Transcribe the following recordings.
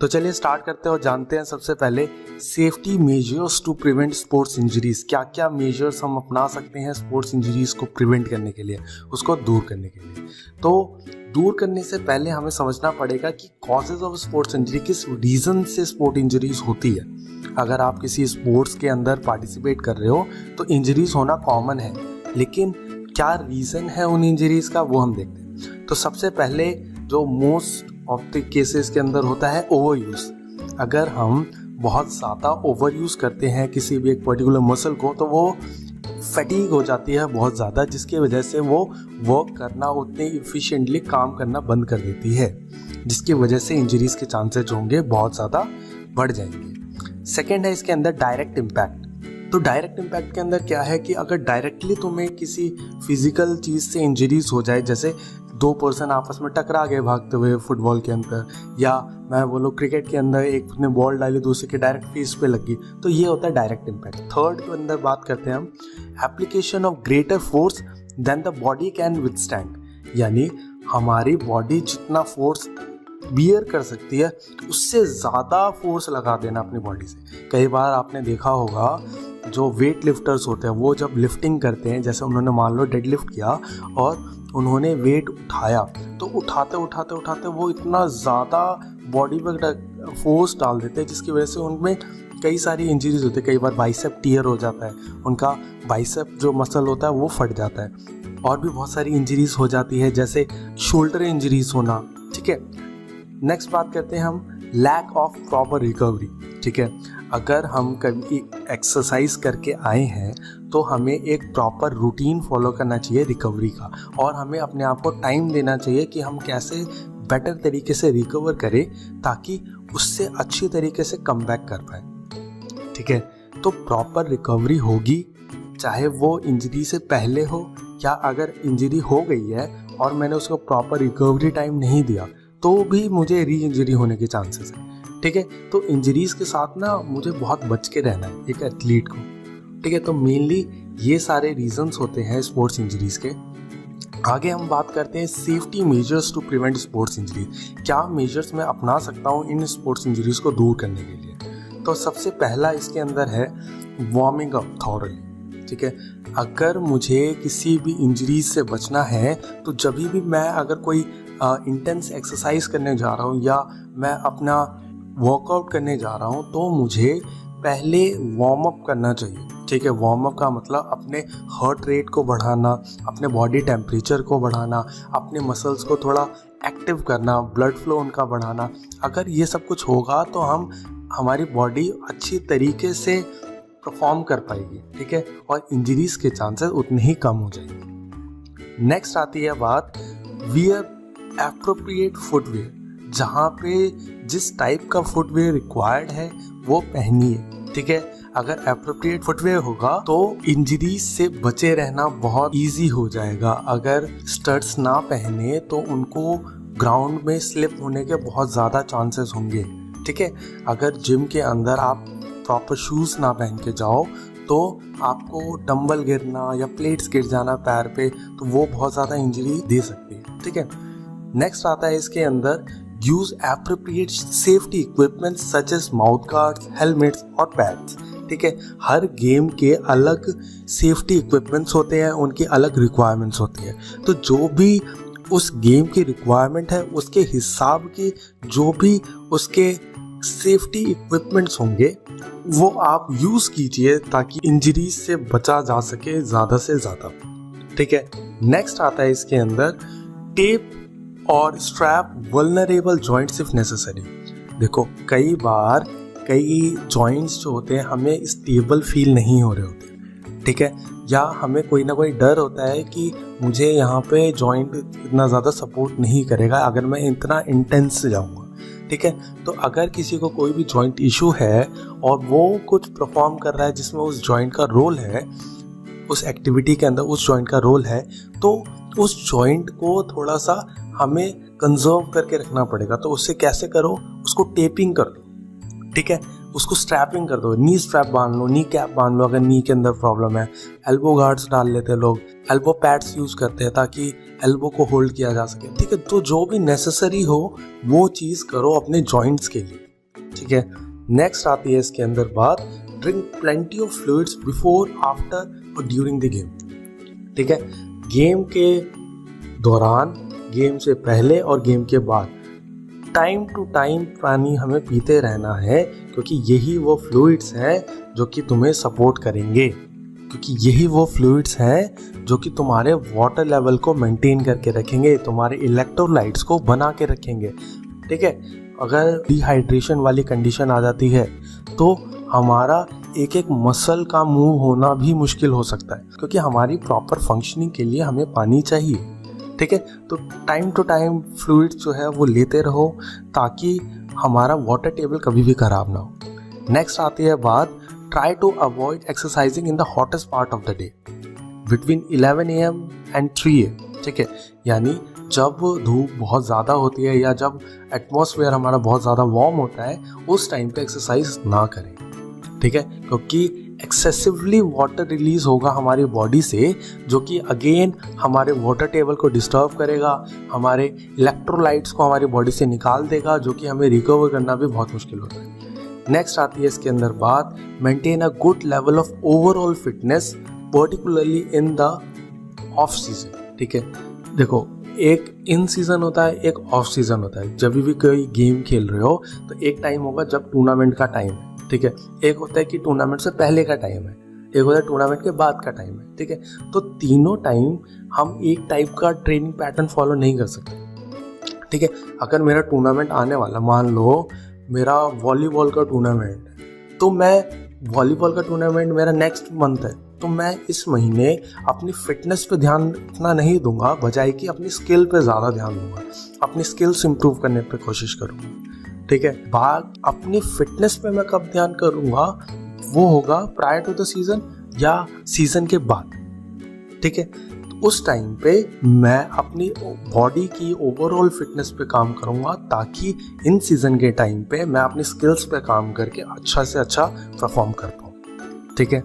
तो चलिए स्टार्ट करते हैं और जानते हैं सबसे पहले safety measures to prevent sports injuries. क्या क्या मेजर्स हम अपना सकते हैं स्पोर्ट्स इंजरीज को प्रिवेंट करने के लिए, उसको दूर करने के लिए। तो दूर करने से पहले हमें समझना पड़ेगा कि कॉजेज ऑफ स्पोर्ट्स इंजरी, किस रीज़न से स्पोर्ट इंजरीज होती है। अगर आप किसी स्पोर्ट्स के अंदर पार्टिसिपेट कर रहे हो तो इंजरीज होना कॉमन है, लेकिन क्या रीज़न है उन इंजरीज का वो हम देखते हैं। तो सबसे पहले जो मोस्ट ऑफ द केसेस के अंदर होता है ओवर यूज़। अगर हम बहुत ज़्यादा ओवर यूज़ करते हैं किसी भी एक पर्टिकुलर मसल को तो वो फटीग हो जाती है बहुत ज़्यादा, जिसकी वजह से वो वर्क करना उतने इफ़िशिएंटली काम करना बंद कर देती है, जिसकी वजह से इंजरीज़ के चांसेस होंगे बहुत ज़्यादा बढ़ जाएंगे। सेकेंड है इसके अंदर डायरेक्ट इम्पैक्ट। तो डायरेक्ट इम्पैक्ट के अंदर क्या है कि अगर डायरेक्टली तुम्हें किसी फिजिकल चीज़ से इंजरीज हो जाए, जैसे दो पर्सन आपस में टकरा गए भागते हुए फुटबॉल के अंदर, या मैं बोलो क्रिकेट के अंदर एक ने बॉल डाली दूसरे के डायरेक्ट फेस पे लगी, तो ये होता है डायरेक्ट इम्पैक्ट। थर्ड के अंदर बात करते हैं हम application of greater force than the body can withstand, यानी हमारी बॉडी जितना फोर्स बियर कर सकती है उससे ज़्यादा फोर्स लगा देना अपनी बॉडी से। कई बार आपने देखा होगा जो वेट लिफ्टर्स होते हैं वो जब लिफ्टिंग करते हैं, जैसे उन्होंने मान लो डेड लिफ्ट किया और उन्होंने वेट उठाया, तो उठाते उठाते उठाते वो इतना ज़्यादा बॉडी पर फोर्स डाल देते हैं जिसकी वजह से उनमें कई सारी इंजरीज होती है। कई बार बाइसेप टियर हो जाता है, उनका बाइसेप जो मसल होता है वो फट जाता है, और भी बहुत सारी इंजरीज हो जाती है जैसे शोल्डर इंजरीज होना। ठीक है, नेक्स्ट बात करते हैं हम लैक ऑफ प्रॉपर रिकवरी। ठीक है, अगर हम कभी एक्सरसाइज करके आए हैं तो हमें एक प्रॉपर रूटीन फॉलो करना चाहिए रिकवरी का, और हमें अपने आप को टाइम देना चाहिए कि हम कैसे बेटर तरीके से रिकवर करें ताकि उससे अच्छी तरीके से कम बैक कर पाए। ठीक है, तो प्रॉपर रिकवरी होगी, चाहे वो इंजरी से पहले हो या अगर इंजरी हो गई है और मैंने उसको प्रॉपर रिकवरी टाइम नहीं दिया तो भी मुझे री इंजरी होने के चांसेस हैं। ठीक है, तो इंजरीज के साथ ना मुझे बहुत बच के रहना है एक एथलीट को। ठीक है, तो मेनली ये सारे रीजंस होते हैं स्पोर्ट्स इंजरीज के। आगे हम बात करते हैं safety measures to prevent sports injury. क्या मेजर्स मैं अपना सकता हूँ इन स्पोर्ट्स इंजरीज को दूर करने के लिए। तो सबसे पहला इसके अंदर है वार्मिंग अप थॉरली। ठीक है, अगर मुझे किसी भी इंजरीज से बचना है तो जब भी मैं अगर कोई इंटेंस एक्सरसाइज करने जा रहा हूँ या मैं अपना वर्कआउट करने जा रहा हूँ तो मुझे पहले वार्म अप करना चाहिए। ठीक है, वार्म अप का मतलब अपने हार्ट रेट को बढ़ाना, अपने बॉडी टेम्परेचर को बढ़ाना, अपने मसल्स को थोड़ा एक्टिव करना, ब्लड फ्लो उनका बढ़ाना। अगर ये सब कुछ होगा तो हमारी बॉडी अच्छी तरीके से परफॉर्म कर पाएगी। ठीक है, और इंजरीज के चांसेस उतने ही कम हो जाएंगे। नेक्स्ट आती है बात वियर एप्रोप्रिएट फुटवेयर। जहाँ पे जिस टाइप का फुटवेयर रिक्वायर्ड है वो पहनिए। ठीक है, अगर एप्रोप्रिएट फुटवेयर होगा तो इंजरीज से बचे रहना बहुत इजी हो जाएगा। अगर स्टड्स ना पहने तो उनको ग्राउंड में स्लिप होने के बहुत ज़्यादा चांसेस होंगे। ठीक है, अगर जिम के अंदर आप प्रॉपर शूज़ ना पहन के जाओ तो आपको डंबल गिरना या प्लेट्स गिर जाना पैर पे, तो वो बहुत ज़्यादा इंजरी दे सकती है। ठीक है, नेक्स्ट आता है इसके अंदर use appropriate safety equipment such as mouth guards, helmets और पैड्स। ठीक है, हर गेम के अलग सेफ्टी इक्विपमेंट्स होते हैं, उनकी अलग रिक्वायरमेंट्स होती है। तो जो भी उस गेम की रिक्वायरमेंट है उसके हिसाब की जो भी उसके सेफ्टी इक्विपमेंट्स होंगे वो आप यूज़ कीजिए ताकि इंजरीज से बचा जा सके ज़्यादा से ज़्यादा। ठीक है, नेक्स्ट आता है इसके अंदर टेप और strap vulnerable joints if necessary. देखो कई बार कई जॉइंट्स जो होते हैं हमें स्टेबल फील नहीं हो रहे होते। ठीक है, या हमें कोई ना कोई डर होता है कि मुझे यहाँ पे जॉइंट इतना ज़्यादा सपोर्ट नहीं करेगा अगर मैं इतना इंटेंस जाऊँगा। ठीक है, तो अगर किसी को कोई भी जॉइंट इशू है और वो कुछ परफॉर्म कर रहा है जिसमें उस जॉइंट का रोल है, उस एक्टिविटी के अंदर उस जॉइंट का रोल है, तो उस जॉइंट को थोड़ा सा हमें कंजर्व करके रखना पड़ेगा। तो उससे कैसे करो, उसको टेपिंग कर दो। ठीक है, उसको स्ट्रैपिंग कर दो, नी स्ट्रैप बांध लो, नी कैप बांध लो अगर नी के अंदर प्रॉब्लम है। एल्बो गार्ड्स डाल लेते हैं लोग, एल्बो पैड्स यूज़ करते हैं ताकि एल्बो को होल्ड किया जा सके। ठीक है, तो जो भी नेसेसरी हो वो चीज़ करो अपने जॉइंट्स के लिए। ठीक है। नेक्स्ट आती है इसके अंदर बात, drink plenty of fluids before, after और ड्यूरिंग द गेम। ठीक है, गेम के दौरान, गेम से पहले और गेम के बाद टाइम टू टाइम पानी हमें पीते रहना है, क्योंकि यही वो फ्लूइड्स हैं जो कि तुम्हें सपोर्ट करेंगे, क्योंकि यही वो फ्लूइड्स हैं जो कि तुम्हारे वाटर लेवल को मेंटेन करके रखेंगे, तुम्हारे इलेक्ट्रोलाइट्स को बना के रखेंगे। ठीक है, अगर डिहाइड्रेशन वाली कंडीशन आ जाती है तो हमारा एक एक मसल का मूव होना भी मुश्किल हो सकता है, क्योंकि हमारी प्रॉपर फंक्शनिंग के लिए हमें पानी चाहिए। ठीक है, तो टाइम टू टाइम फ्लूइड्स जो है वो लेते रहो ताकि हमारा वाटर टेबल कभी भी खराब ना हो। नेक्स्ट आती है बात, try to avoid exercising in the hottest part of the day between 11 AM and 3 AM। ठीक है, यानी जब धूप बहुत ज़्यादा होती है या जब एटमॉस्फेयर हमारा बहुत ज़्यादा वार्म होता है, उस टाइम पे एक्सरसाइज ना करें। ठीक है, क्योंकि एक्सेसिवली वाटर रिलीज होगा हमारी बॉडी से, जो कि अगेन हमारे वाटर टेबल को डिस्टर्ब करेगा, हमारे इलेक्ट्रोलाइट्स को हमारी बॉडी से निकाल देगा, जो कि हमें रिकवर करना भी बहुत मुश्किल होता है। नेक्स्ट आती है इसके अंदर बात, maintain a good level of overall fitness particularly in the off season. ठीक है, देखो एक इन सीजन होता है, एक ऑफ सीजन होता है। जब भी कोई गेम खेल रहे हो तो एक टाइम होगा जब टूर्नामेंट का टाइम है। ठीक है, एक होता है कि टूर्नामेंट से पहले का टाइम है, एक होता है टूर्नामेंट के बाद का टाइम है। ठीक है, तो तीनों टाइम हम एक टाइप का ट्रेनिंग पैटर्न फॉलो नहीं कर सकते। ठीक है, अगर मेरा टूर्नामेंट आने वाला, मान लो मेरा वॉलीबॉल का टूर्नामेंट है, तो मैं वॉलीबॉल का टूर्नामेंट मेरा नेक्स्ट मंथ है, तो मैं इस महीने अपनी फिटनेस पे ध्यान इतना नहीं दूंगा, बजाय कि अपनी स्किल पे ज़्यादा ध्यान दूंगा, अपनी स्किल्स इंप्रूव करने पे कोशिश करूँगा। ठीक है, बात अपनी फिटनेस पे मैं कब ध्यान करूँगा, वो होगा प्रायर टू द सीज़न या सीज़न के बाद। ठीक है, तो उस टाइम पे मैं अपनी बॉडी की ओवरऑल फिटनेस पे काम करूँगा, ताकि इन सीज़न के टाइम पे मैं अपनी स्किल्स पे काम करके अच्छा से अच्छा परफॉर्म कर पाऊँ। ठीक है,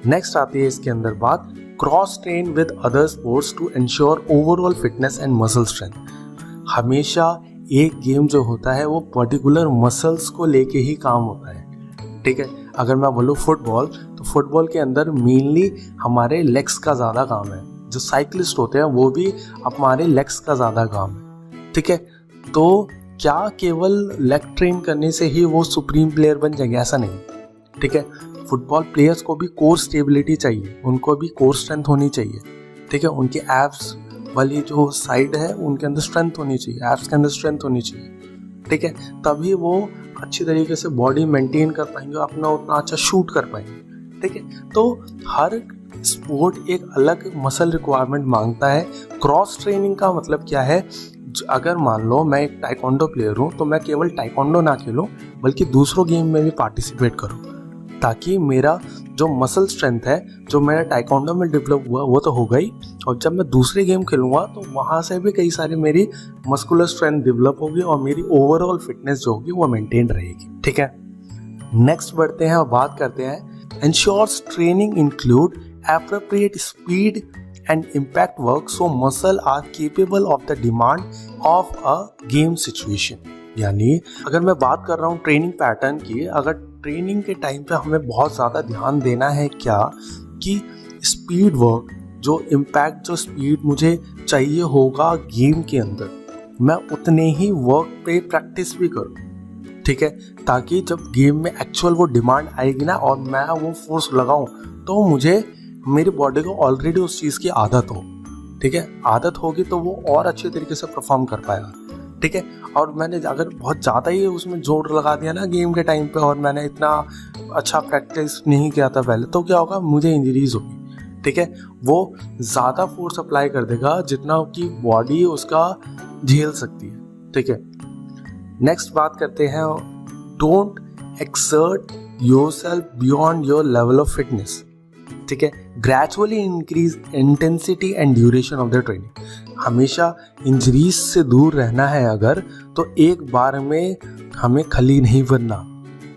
नेक्स्ट आती है इसके अंदर बात, cross train with other sports to ensure overall fitness and muscle strength. हमेशा एक गेम जो होता है वो पर्टिकुलर मसल्स को लेके ही काम होता है। ठीक है, अगर मैं बोलूँ फुटबॉल, तो फुटबॉल के अंदर मेनली हमारे लेग्स का ज़्यादा काम है। जो साइकिलिस्ट होते हैं वो भी हमारे लेग्स का ज़्यादा काम है। ठीक है, तो क्या केवल लेग ट्रेन करने से ही वो सुप्रीम प्लेयर बन जाएंगे? ऐसा नहीं। ठीक है, फुटबॉल प्लेयर्स को भी कोर स्टेबिलिटी चाहिए, उनको भी कोर स्ट्रेंथ होनी चाहिए। ठीक है, उनके एब्स वाली जो साइड है उनके अंदर स्ट्रेंथ होनी चाहिए, एब्स के अंदर स्ट्रेंथ होनी चाहिए। ठीक है, तभी वो अच्छी तरीके से बॉडी मेंटेन कर पाएंगे, अपना उतना अच्छा शूट कर पाएंगे। ठीक है, तो हर स्पोर्ट एक अलग मसल रिक्वायरमेंट मांगता है। क्रॉस ट्रेनिंग का मतलब क्या है, अगर मान लो मैं एक टाइकोंडो प्लेयर हूँ, तो मैं केवल टाइकोंडो ना खेलूँ बल्कि दूसरों गेम में भी पार्टिसिपेट करूँ, ताकि मेरा जो मसल स्ट्रेंथ है जो मेरा टाइकोंडो में डेवलप हुआ वो तो होगा ही, और जब मैं दूसरे गेम खेलूंगा तो वहाँ से भी कई सारी मेरी मस्कुलर स्ट्रेंथ डेवलप होगी और मेरी ओवरऑल फिटनेस जो होगी वो मेंटेन रहेगी। ठीक है, नेक्स्ट बढ़ते हैं और बात करते हैं, ensures training include appropriate speed and impact work so muscle are capable of the demand of a game situation. यानी अगर मैं बात कर रहा हूँ ट्रेनिंग पैटर्न की, अगर ट्रेनिंग के टाइम पे हमें बहुत ज़्यादा ध्यान देना है क्या कि स्पीड वर्क, जो इम्पैक्ट, जो स्पीड मुझे चाहिए होगा गेम के अंदर, मैं उतने ही वर्क पे प्रैक्टिस भी करूँ। ठीक है, ताकि जब गेम में एक्चुअल वो डिमांड आएगी ना और मैं वो फोर्स लगाऊँ, तो मुझे मेरी बॉडी को ऑलरेडी उस चीज़ की आदत हो। ठीक है, आदत होगी तो वो और अच्छे तरीके से परफॉर्म कर पाएगा। ठीक है, और मैंने अगर बहुत ज़्यादा ही उसमें जोर लगा दिया ना गेम के टाइम पे, और मैंने इतना अच्छा प्रैक्टिस नहीं किया था पहले, तो क्या होगा, मुझे इंजरीज होगी। ठीक है, वो ज़्यादा फोर्स अप्लाई कर देगा जितना कि बॉडी उसका झेल सकती है। ठीक है, नेक्स्ट बात करते हैं, don't exert yourself beyond your level of fitness. ठीक है, gradually increase intensity and duration of the training. हमेशा इंजरीज से दूर रहना है अगर, तो एक बार में हमें खली नहीं बनना।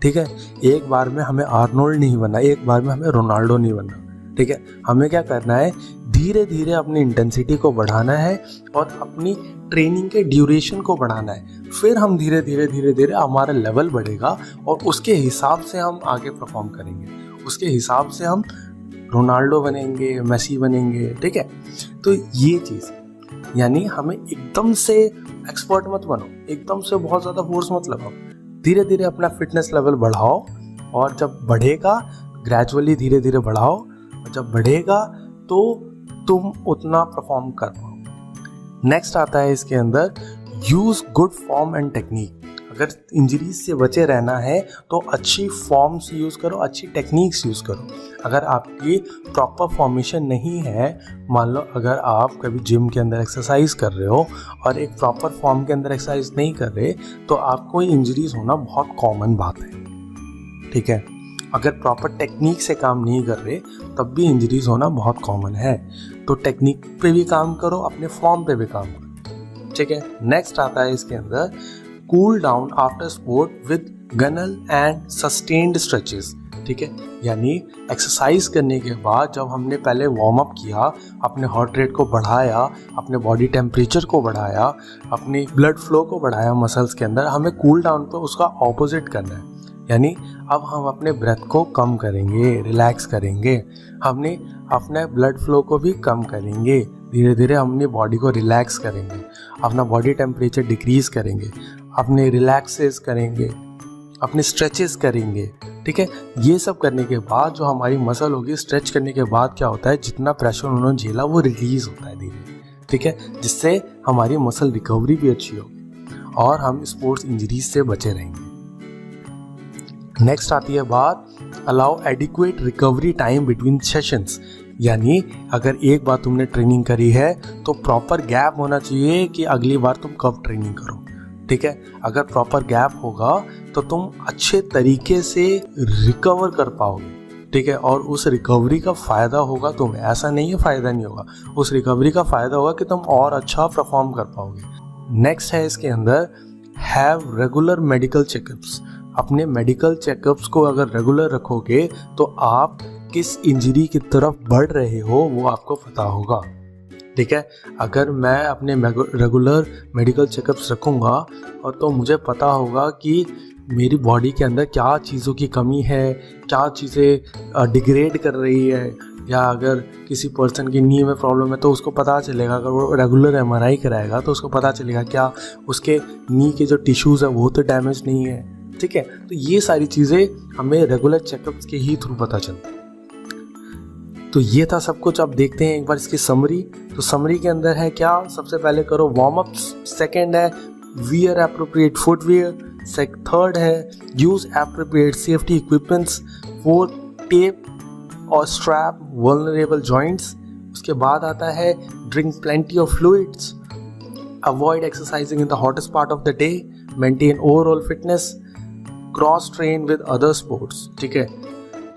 ठीक है, एक बार में हमें आर्नोल्ड नहीं बनना, एक बार में हमें रोनाल्डो नहीं बनना। ठीक है, हमें क्या करना है, धीरे धीरे अपनी इंटेंसिटी को बढ़ाना है और अपनी ट्रेनिंग के ड्यूरेशन को बढ़ाना है। फिर हम धीरे धीरे हमारा लेवल बढ़ेगा और उसके हिसाब से हम आगे परफॉर्म करेंगे, उसके हिसाब से हम रोनाल्डो बनेंगे, मेसी बनेंगे, ठीक है। तो ये चीज़ यानी हमें एकदम से एक्सपर्ट मत बनो, एकदम से बहुत ज़्यादा फोर्स मत लगाओ, धीरे धीरे अपना फिटनेस लेवल बढ़ाओ और जब बढ़ेगा ग्रेजुअली धीरे धीरे बढ़ाओ, और जब बढ़ेगा तो तुम उतना परफॉर्म कर पाओ। नेक्स्ट आता है इसके अंदर use good form and technique. अगर इंजरीज से बचे रहना है तो अच्छी फॉर्म्स यूज़ करो, अच्छी टेक्निक्स यूज़ करो। अगर आपकी प्रॉपर फॉर्मेशन नहीं है, मान लो अगर आप कभी जिम के अंदर एक्सरसाइज कर रहे हो और एक प्रॉपर फॉर्म के अंदर एक्सरसाइज नहीं कर रहे, तो आपको इंजरीज होना बहुत कॉमन बात है, ठीक है। अगर प्रॉपर टेक्निक से काम नहीं कर रहे तब भी इंजरीज होना बहुत कॉमन है। तो टेक्निक पे भी काम करो, अपने फॉर्म पे भी काम करो, ठीक है। नेक्स्ट आता है इसके अंदर cool down after sport with gentle and sustained stretches, ठीक है। यानी एक्सरसाइज करने के बाद जब हमने पहले वार्म अप किया, अपने हार्ट रेट को बढ़ाया, अपने बॉडी टेम्परेचर को बढ़ाया, अपनी ब्लड फ्लो को बढ़ाया मसल्स के अंदर, हमें कूल डाउन पे उसका ऑपोजिट करना है। यानी अब हम अपने ब्रेथ को कम करेंगे, रिलैक्स करेंगे, हमने अपने ब्लड फ्लो को भी कम करेंगे, धीरे धीरे अपनी बॉडी को रिलैक्स करेंगे, अपना बॉडी टेम्परेचर डिक्रीज़ करेंगे, अपने रिलैक्सेस करेंगे, अपने स्ट्रेचेस करेंगे, ठीक है। ये सब करने के बाद जो हमारी मसल होगी, स्ट्रेच करने के बाद क्या होता है, जितना प्रेशर उन्होंने झेला वो रिलीज़ होता है धीरे, ठीक है, जिससे हमारी मसल रिकवरी भी अच्छी होगी और हम स्पोर्ट्स इंजरीज से बचे रहेंगे। नेक्स्ट आती है बात allow adequate recovery time between sessions. यानी अगर एक बार तुमने ट्रेनिंग करी है तो प्रॉपर गैप होना चाहिए कि अगली बार तुम कब ट्रेनिंग करो, ठीक है। अगर प्रॉपर गैप होगा तो तुम अच्छे तरीके से रिकवर कर पाओगे, ठीक है, और उस रिकवरी का फ़ायदा होगा तुम्हें, ऐसा नहीं है फ़ायदा नहीं होगा, उस रिकवरी का फ़ायदा होगा कि तुम और अच्छा परफॉर्म कर पाओगे। नेक्स्ट है इसके अंदर हैव रेगुलर मेडिकल चेकअप्स। अपने मेडिकल चेकअप्स को अगर रेगुलर रखोगे तो आप किस इंजरी की तरफ बढ़ रहे हो वो आपको पता होगा, ठीक है। अगर मैं अपने रेगुलर मेडिकल चेकअप्स रखूँगा और तो मुझे पता होगा कि मेरी बॉडी के अंदर क्या चीज़ों की कमी है, क्या चीज़ें डिग्रेड कर रही है, या अगर किसी पर्सन की नी में प्रॉब्लम है तो उसको पता चलेगा। अगर वो रेगुलर MRI कराएगा तो उसको पता चलेगा क्या उसके नी के जो टिश्यूज़ है वो तो डैमेज नहीं है, ठीक है। तो ये सारी चीज़ें हमें रेगुलर चेकअप्स के ही थ्रू पता चलती है। तो ये था सब कुछ। अब देखते हैं एक बार इसकी समरी। तो समरी के अंदर है क्या, सबसे पहले करो वार्म अप, सेकेंड है वियर एप्रोप्रिएट फुटवेयर, थर्ड है use appropriate safety equipments, fourth tape और स्ट्रैप वल्नरेबल जॉइंट्स। उसके बाद आता है drink plenty of fluids, avoid exercising in the hottest part of the day, maintain overall fitness, cross train with other sports, ठीक है।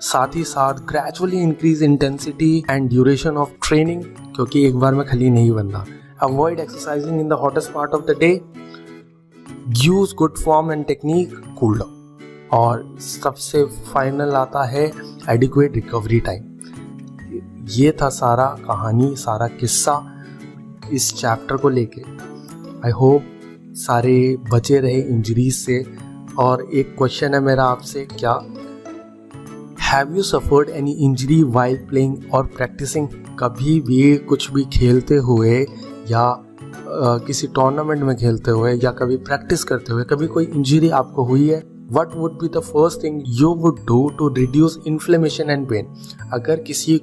साथ ही साथ gradually increase intensity and duration of training, क्योंकि एक बार में खाली नहीं बनना। Avoid exercising in the hottest part of the day, use good form and technique, cool down, और सबसे फाइनल आता है एडिक्वेट रिकवरी टाइम। ये था सारा कहानी, सारा किस्सा इस चैप्टर को लेके। आई होप सारे बचे रहे इंजरीज से। और एक क्वेश्चन है मेरा आपसे, क्या have you suffered any injury while playing और प्रैक्टिसिंग? कभी भी कुछ भी खेलते हुए या किसी टूर्नामेंट में खेलते हुए या कभी प्रैक्टिस करते हुए कभी कोई इंजरी आपको हुई है? What would be the first thing you would do to reduce inflammation and pain? अगर किसी